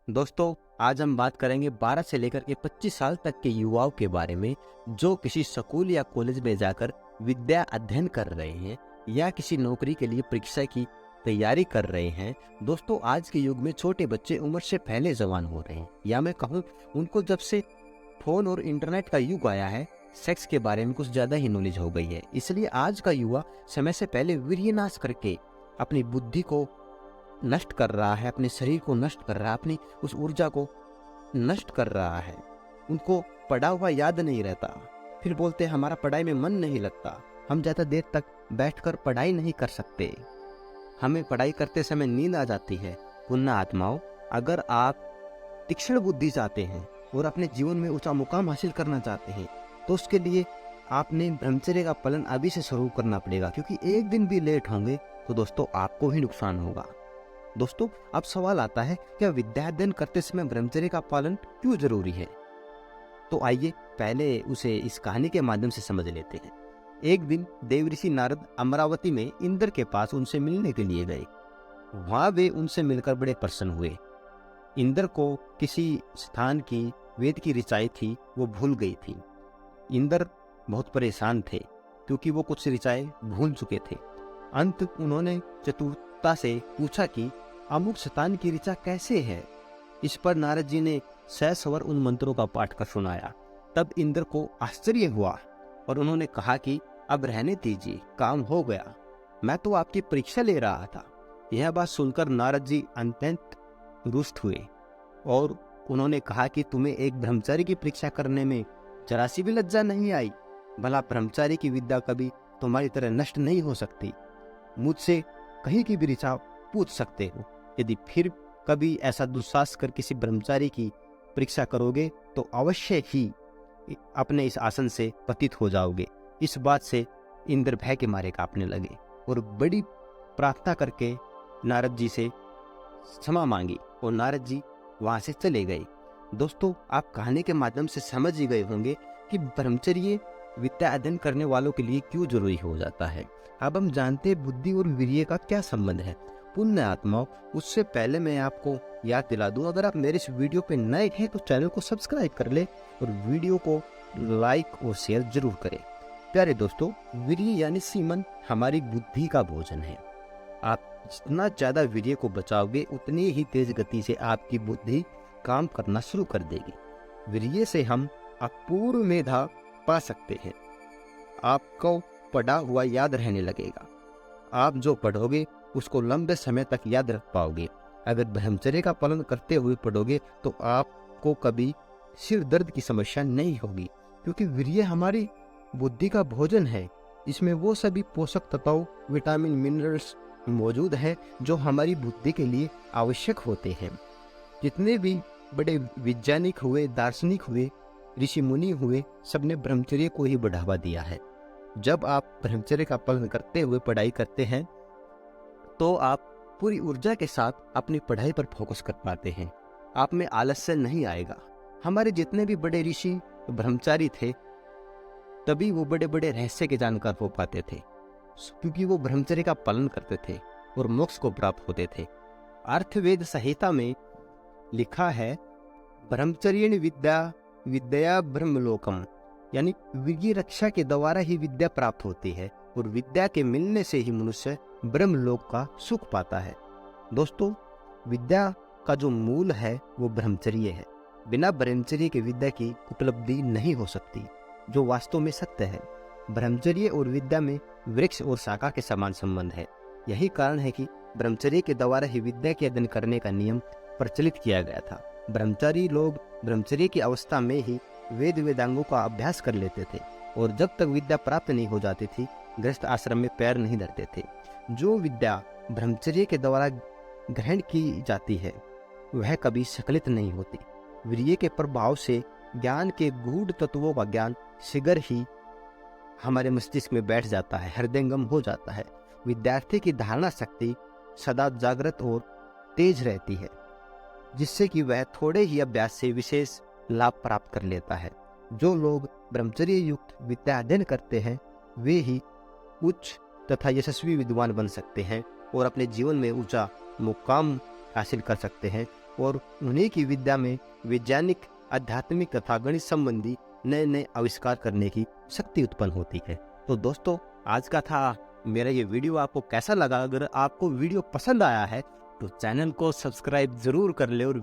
दोस्तों, आज हम बात करेंगे 12 से लेकर के 25 साल तक के युवाओं के बारे में जो किसी स्कूल या कॉलेज में जाकर विद्या अध्ययन कर रहे हैं या किसी नौकरी के लिए परीक्षा की तैयारी कर रहे हैं। दोस्तों, आज के युग में छोटे बच्चे उम्र से पहले जवान हो रहे हैं, या मैं कहूँ उनको जब से फोन और इंटरनेट का युग आया है, सेक्स के बारे में कुछ ज़्यादा ही नॉलेज हो गई है। इसलिए आज का युवा समय से पहले वीर्यनाश करके अपनी बुद्धि को नष्ट कर रहा है, अपने शरीर को नष्ट कर रहा है, अपनी उस ऊर्जा को नष्ट कर रहा है। उनको पढ़ा हुआ याद नहीं रहता, फिर बोलते हैं हमारा पढ़ाई में मन नहीं लगता, हम ज़्यादा देर तक बैठकर पढ़ाई नहीं कर सकते, हमें पढ़ाई करते समय नींद आ जाती है। पुण्य आत्माओं, अगर आप तीक्ष्ण बुद्धि चाहते हैं और अपने जीवन में ऊंचा मुकाम हासिल करना चाहते हैं तो उसके लिए आपने ब्रह्मचर्य का पालन अभी से शुरू करना पड़ेगा, क्योंकि एक दिन भी लेट होंगे तो दोस्तों आपको ही नुकसान होगा। दोस्तों, अब सवाल आता है, क्या विद्या अध्ययन करते समय ब्रह्मचर्य का पालन क्यों जरूरी है? तो आइए पहले उसे इस कहानी के माध्यम से समझ लेते हैं। एक दिन देवऋषि नारद अमरावती में इंद्र के पास उनसे मिलने के लिए गए। वहां वे उनसे मिलकर बड़े प्रसन्न हुए। इंद्र को किसी स्थान की वेद की ऋचाएं थी वो भूल गई थी। इंद्र बहुत परेशान थे क्योंकि वो कुछ ऋचाएं भूल चुके थे। अंत उन्होंने चतुरता से पूछा कि अमुक स्थान की ऋचा कैसे है। इस पर नारद जी ने सस्वर उन मंत्रों का पाठ कर सुनाया। तब इंद्र को आश्चर्य हुआ और उन्होंने कहा कि अब रहने दीजिए, काम हो गया, मैं तो आपकी परीक्षा ले रहा था। यह बात सुनकर नारद जी अत्यंत रुष्ट हुए और उन्होंने कहा कि तुम्हें एक ब्रह्मचारी की परीक्षा करने में जरा सी भी लज्जा नहीं आई? भला ब्रह्मचारी की विद्या कभी तुम्हारी तरह नष्ट नहीं हो सकती। मुझसे कहीं की भी ऋचा पूछ सकते हो। यदि फिर कभी ऐसा दुस्साहस कर किसी ब्रह्मचारी की परीक्षा करोगे तो अवश्य ही अपने इस आसन से पतित हो जाओगे। इस बात से इंद्र भय के मारे कांपने लगे और बड़ी प्रार्थना करके नारद जी से क्षमा मांगी और नारद जी वहां से चले गए। दोस्तों, आप कहानी के माध्यम से समझ ही गए होंगे कि ब्रह्मचर्य विद्या अध्ययन करने वालों के लिए क्यों जरूरी हो जाता है। अब हम जानते हैं बुद्धि और वीर्य का क्या संबंध है। पुण्य आत्माओं, उससे पहले मैं आपको याद दिला दूं, अगर आप मेरे इस वीडियो पे नए हैं तो चैनल को सब्सक्राइब कर ले और वीडियो को लाइक और शेयर जरूर करें। प्यारे दोस्तों, वीर्य यानी सीमन हमारी बुद्धि का भोजन है। आप जितना ज्यादा वीर्य को बचाओगे उतनी ही तेज गति से आपकी बुद्धि काम करना शुरू कर देगी। वीर्य से हम अपूर्व मेधा पा सकते हैं। आपको पढ़ा हुआ याद रहने लगेगा। आप जो पढ़ोगे उसको लंबे समय तक याद रख पाओगे। अगर ब्रह्मचर्य का पालन करते हुए पढ़ोगे तो आपको कभी सिर दर्द की समस्या नहीं होगी, क्योंकि वीर्य हमारी बुद्धि का भोजन है। इसमें वो सभी पोषक तत्व, विटामिन, मिनरल्स मौजूद है जो हमारी बुद्धि के लिए आवश्यक होते हैं। जितने भी बड़े वैज्ञानिक हुए, दार्शनिक हुए, ऋषि मुनि हुए, सबने ब्रह्मचर्य को ही बढ़ावा दिया है। जब आप ब्रह्मचर्य का पालन करते हुए पढ़ाई करते हैं तो आप पूरी ऊर्जा के साथ अपनी पढ़ाई पर फोकस कर पाते हैं। आप में आलस्य नहीं आएगा। हमारे जितने भी बड़े ऋषि ब्रह्मचारी थे तभी वो बड़े बड़े रहस्य के जानकार हो पाते थे, क्योंकि वो ब्रह्मचर्य का पालन करते थे और मोक्ष को प्राप्त होते थे। अर्थवेद संहिता में लिखा है, ब्रह्मचर्य विद्या विद्या ब्रह्मलोकम, यानी वीर्य रक्षा के द्वारा ही विद्या प्राप्त होती है और विद्या के मिलने से ही मनुष्य ब्रह्मलोक का सुख पाता है। दोस्तों, विद्या का जो मूल है वो ब्रह्मचर्य है। बिना ब्रह्मचर्य के विद्या की उपलब्धि नहीं हो सकती, जो वास्तव में सत्य है। ब्रह्मचर्य और विद्या में वृक्ष और शाखा के समान संबंध है। यही कारण है कि ब्रह्मचर्य के द्वारा ही विद्या के अध्ययन करने का नियम प्रचलित किया गया था। ब्रह्मचारी लोग ब्रह्मचर्य की अवस्था में ही वेद वेदांगों का अभ्यास कर लेते थे और जब तक विद्या प्राप्त नहीं हो जाती थी गृहस्थ आश्रम में पैर नहीं धरते थे। जो विद्या ब्रह्मचर्य के द्वारा ग्रहण की जाती है वह कभी स्खलित नहीं होती। वीर्य के प्रभाव से ज्ञान के गूढ़ तत्वों का ज्ञान शीघ्र ही हमारे मस्तिष्क में बैठ जाता है, हृदयंगम हो जाता है। विद्यार्थी की धारणा शक्ति सदा जागृत और तेज रहती है, जिससे कि वह थोड़े ही अभ्यास से विशेष लाभ प्राप्त कर लेता है। जो लोग ब्रह्मचर्य युक्त विद्या अध्ययन करते हैं वे ही उच्च तथा यशस्वी विद्वान बन सकते हैं और अपने जीवन में ऊंचा मुकाम हासिल कर सकते हैं। और उन्हीं की विद्या में वैज्ञानिक, आध्यात्मिक तथा गणित संबंधी नए नए आविष्कार करने की शक्ति उत्पन्न होती है। तो दोस्तों, आज का था मेरा ये वीडियो, आपको कैसा लगा? अगर आपको वीडियो पसंद आया है तो चैनल को सब्सक्राइब जरूर कर ले और